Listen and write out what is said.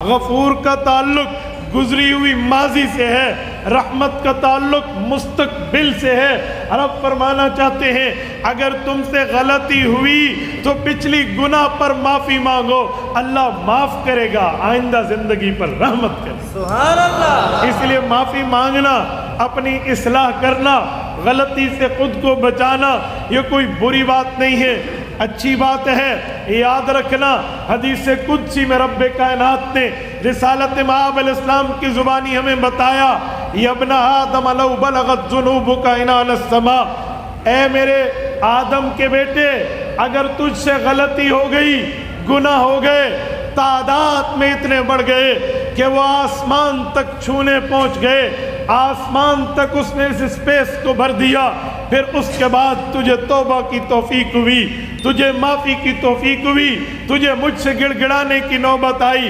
غفور کا تعلق گزری ہوئی ماضی سے ہے، رحمت کا تعلق مستقبل سے ہے۔ رب فرمانا چاہتے ہیں اگر تم سے غلطی ہوئی تو پچھلی گناہ پر معافی مانگو، اللہ معاف کرے گا، آئندہ زندگی پر رحمت کرے گا۔ سبحان اللہ۔ اس لیے معافی مانگنا، اپنی اصلاح کرنا، غلطی سے خود کو بچانا یہ کوئی بری بات نہیں ہے، اچھی بات ہے۔ یاد رکھنا حدیث قدسی میں رب کائنات نے رسالت مآب علیہ السلام کی زبانی ہمیں بتایا، یا ابن آدم لو بلغت ذنوبک عنان السماء، اے میرے آدم کے بیٹے اگر تجھ سے غلطی ہو گئی، گناہ ہو گئے، تعداد میں اتنے بڑھ گئے کہ وہ آسمان تک چھونے پہنچ گئے، آسمان تک اس نے اس اسپیس کو بھر دیا، پھر اس کے بعد تجھے توبہ کی توفیق ہوئی، تجھے معافی کی توفیق ہوئی، تجھے مجھ سے گڑ گڑانے کی نوبت آئی،